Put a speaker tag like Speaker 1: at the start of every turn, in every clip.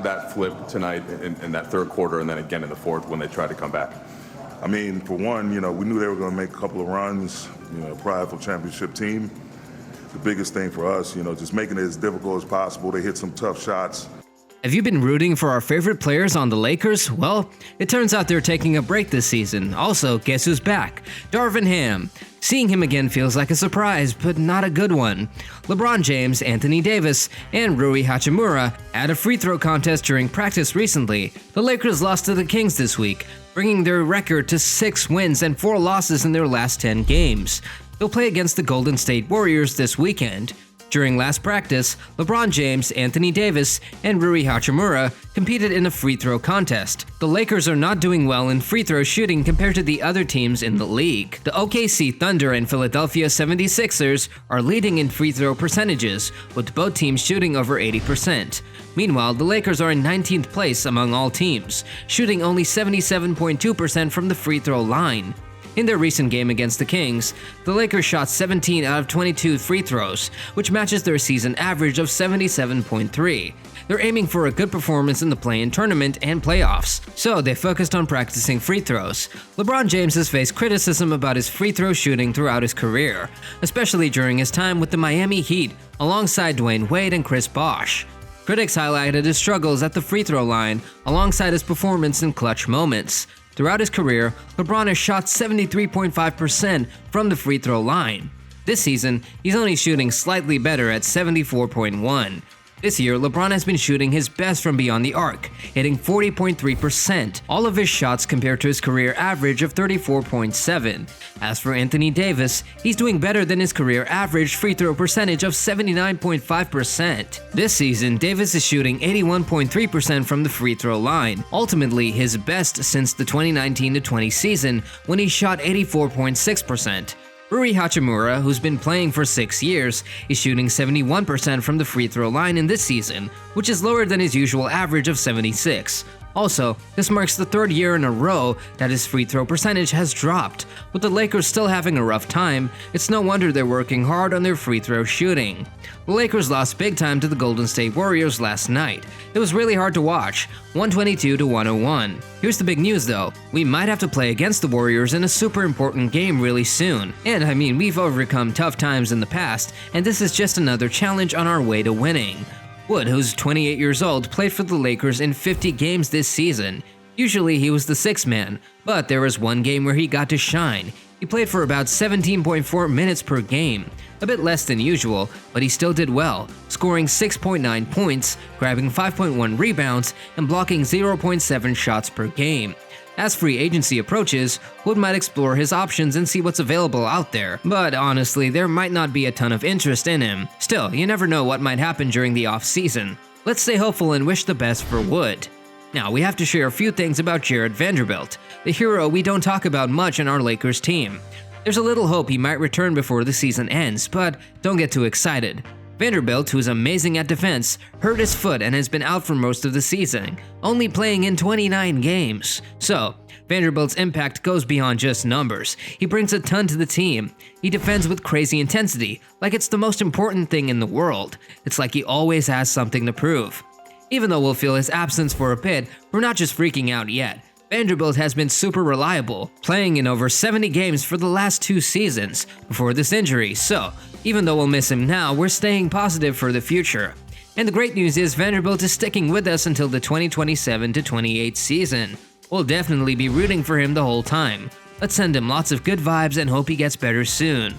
Speaker 1: did that flip tonight in that third quarter and then again in the fourth when they tried to come back?
Speaker 2: I mean, for one, we knew they were going to make a couple of runs, prideful championship team. The biggest thing for us, just making it as difficult as possible. They hit some tough shots.
Speaker 3: Have you been rooting for our favorite players on the Lakers? Well, it turns out they're taking a break this season. Also, guess who's back? Darvin Ham. Seeing him again feels like a surprise, but not a good one. LeBron James, Anthony Davis, and Rui Hachimura had a free throw contest during practice recently. The Lakers lost to the Kings this week, bringing their record to 6 wins and 4 losses in their last 10 games. They'll play against the Golden State Warriors this weekend. During last practice, LeBron James, Anthony Davis, and Rui Hachimura competed in a free throw contest. The Lakers are not doing well in free throw shooting compared to the other teams in the league. The OKC Thunder and Philadelphia 76ers are leading in free throw percentages, with both teams shooting over 80%. Meanwhile, the Lakers are in 19th place among all teams, shooting only 77.2% from the free throw line. In their recent game against the Kings, the Lakers shot 17 out of 22 free throws, which matches their season average of 77.3. They're aiming for a good performance in the play-in tournament and playoffs, so they focused on practicing free throws. LeBron James has faced criticism about his free throw shooting throughout his career, especially during his time with the Miami Heat alongside Dwayne Wade and Chris Bosh. Critics highlighted his struggles at the free throw line alongside his performance in clutch moments. Throughout his career, LeBron has shot 73.5% from the free throw line. This season, he's only shooting slightly better at 74.1%. This year, LeBron has been shooting his best from beyond the arc, hitting 40.3%, all of his shots compared to his career average of 34.7%. As for Anthony Davis, he's doing better than his career average free throw percentage of 79.5%. This season, Davis is shooting 81.3% from the free throw line, ultimately his best since the 2019-20 season when he shot 84.6%. Rui Hachimura, who's been playing for 6 years, is shooting 71% from the free throw line in this season, which is lower than his usual average of 76%. Also, this marks the 3rd year in a row that his free throw percentage has dropped. With the Lakers still having a rough time, it's no wonder they're working hard on their free throw shooting. The Lakers lost big time to the Golden State Warriors last night. It was really hard to watch, 122-101. Here's the big news though, we might have to play against the Warriors in a super important game really soon. And I mean, we've overcome tough times in the past, and this is just another challenge on our way to winning. Wood, who's 28 years old, played for the Lakers in 50 games this season. Usually he was the 6th man, but there was one game where he got to shine. He played for about 17.4 minutes per game, a bit less than usual, but he still did well, scoring 6.9 points, grabbing 5.1 rebounds, and blocking 0.7 shots per game. As free agency approaches, Wood might explore his options and see what's available out there, but honestly, there might not be a ton of interest in him. Still, you never know what might happen during the off-season. Let's stay hopeful and wish the best for Wood. Now, we have to share a few things about Jared Vanderbilt, the hero we don't talk about much on our Lakers team. There's a little hope he might return before the season ends, but don't get too excited. Vanderbilt, who's amazing at defense, hurt his foot and has been out for most of the season, only playing in 29 games. So, Vanderbilt's impact goes beyond just numbers. He brings a ton to the team. He defends with crazy intensity, like it's the most important thing in the world. It's like he always has something to prove. Even though we'll feel his absence for a bit, we're not just freaking out yet. Vanderbilt has been super reliable, playing in over 70 games for the last 2 seasons before this injury, so even though we'll miss him now, we're staying positive for the future. And the great news is Vanderbilt is sticking with us until the 2027-28 season. We'll definitely be rooting for him the whole time. Let's send him lots of good vibes and hope he gets better soon.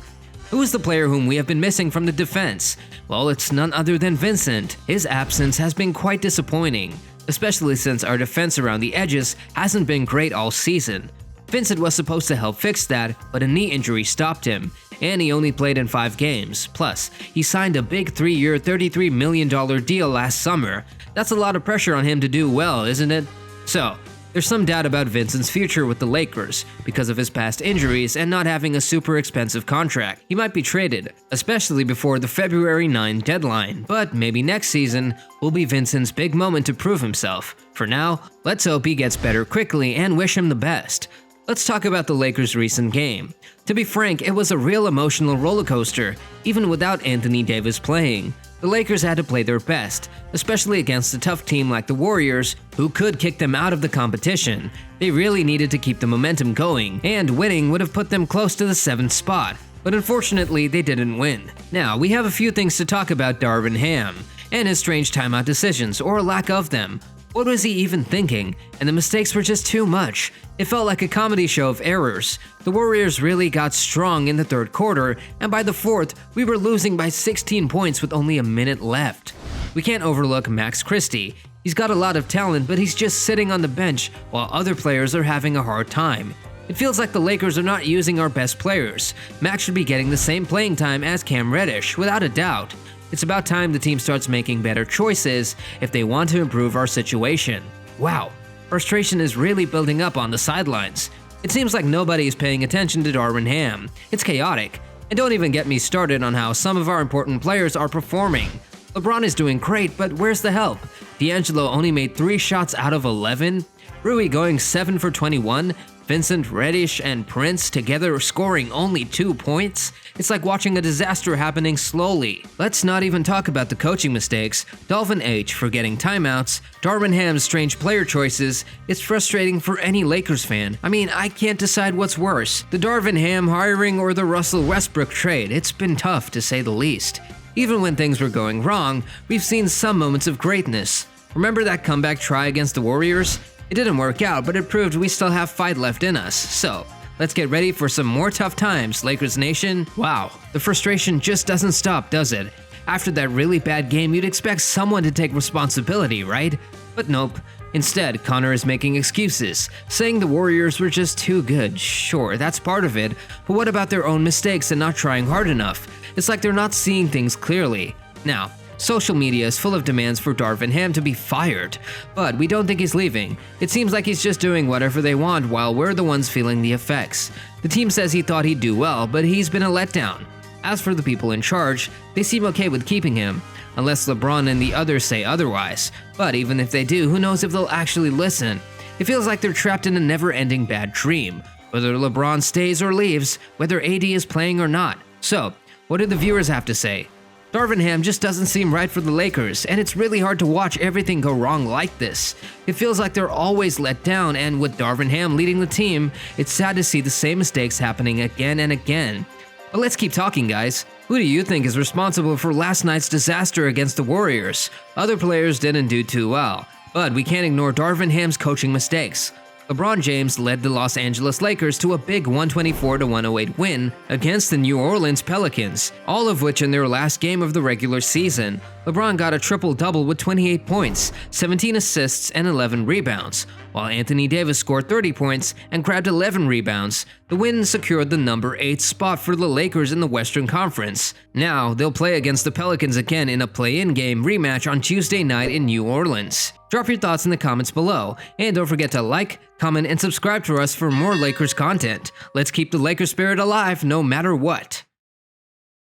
Speaker 3: Who is the player whom we have been missing from the defense? Well, it's none other than Vincent. His absence has been quite disappointing, especially since our defense around the edges hasn't been great all season. Vincent was supposed to help fix that, but a knee injury stopped him, and he only played in 5 games. Plus, he signed a big 3-year, $33 million deal last summer. That's a lot of pressure on him to do well, isn't it? So, there's some doubt about Vincent's future with the Lakers because of his past injuries and not having a super expensive contract. He might be traded, especially before the February 9 deadline, but maybe next season will be Vincent's big moment to prove himself. For now, let's hope he gets better quickly and wish him the best. Let's talk about the Lakers' recent game. To be frank, it was a real emotional roller coaster, even without Anthony Davis playing. The Lakers had to play their best, especially against a tough team like the Warriors, who could kick them out of the competition. They really needed to keep the momentum going, and winning would have put them close to the 7th spot. But unfortunately, they didn't win. Now, we have a few things to talk about Darvin Ham, and his strange timeout decisions, or lack of them. What was he even thinking? And the mistakes were just too much. It felt like a comedy show of errors. The Warriors really got strong in the third quarter, and by the fourth, we were losing by 16 points with only a minute left. We can't overlook Max Christie. He's got a lot of talent, but he's just sitting on the bench while other players are having a hard time. It feels like the Lakers are not using our best players. Max should be getting the same playing time as Cam Reddish, without a doubt. It's about time the team starts making better choices if they want to improve our situation. Wow, frustration is really building up on the sidelines. It seems like nobody is paying attention to Darvin Ham. It's chaotic. And don't even get me started on how some of our important players are performing. LeBron is doing great, but where's the help? D'Angelo only made 3 shots out of 11? Rui going 7 for 21? Vincent, Reddish, and Prince together scoring only 2 points? It's like watching a disaster happening slowly. Let's not even talk about the coaching mistakes, Dalvin H. forgetting timeouts, Darvin Ham's strange player choices. It's frustrating for any Lakers fan. I mean, I can't decide what's worse, the Darvin Ham hiring or the Russell Westbrook trade. It's been tough, to say the least. Even when things were going wrong, we've seen some moments of greatness. Remember that comeback try against the Warriors? It didn't work out, but it proved we still have fight left in us. So, let's get ready for some more tough times, Lakers Nation. Wow, the frustration just doesn't stop, does it? After that really bad game, you'd expect someone to take responsibility, right? But nope. Instead, Connor is making excuses, saying the Warriors were just too good. Sure, that's part of it, but what about their own mistakes and not trying hard enough? It's like they're not seeing things clearly. Now, social media is full of demands for Darvin Ham to be fired, but we don't think he's leaving. It seems like he's just doing whatever they want while we're the ones feeling the effects. The team says he thought he'd do well, but he's been a letdown. As for the people in charge, they seem okay with keeping him, unless LeBron and the others say otherwise. But even if they do, who knows if they'll actually listen? It feels like they're trapped in a never-ending bad dream, whether LeBron stays or leaves, whether AD is playing or not. So, what do the viewers have to say? Darvin Ham just doesn't seem right for the Lakers, and it's really hard to watch everything go wrong like this. It feels like they're always let down, and with Darvin Ham leading the team, it's sad to see the same mistakes happening again and again. But let's keep talking, guys. Who do you think is responsible for last night's disaster against the Warriors? Other players didn't do too well, but we can't ignore Darvin Ham's coaching mistakes. LeBron James led the Los Angeles Lakers to a big 124-108 win against the New Orleans Pelicans, all of which in their last game of the regular season. LeBron got a triple-double with 28 points, 17 assists, and 11 rebounds, while Anthony Davis scored 30 points and grabbed 11 rebounds. The win secured the number 8 spot for the Lakers in the Western Conference. Now, they'll play against the Pelicans again in a play-in game rematch on Tuesday night in New Orleans. Drop your thoughts in the comments below, and don't forget to like, comment, and subscribe to us for more Lakers content. Let's keep the Lakers spirit alive no matter what.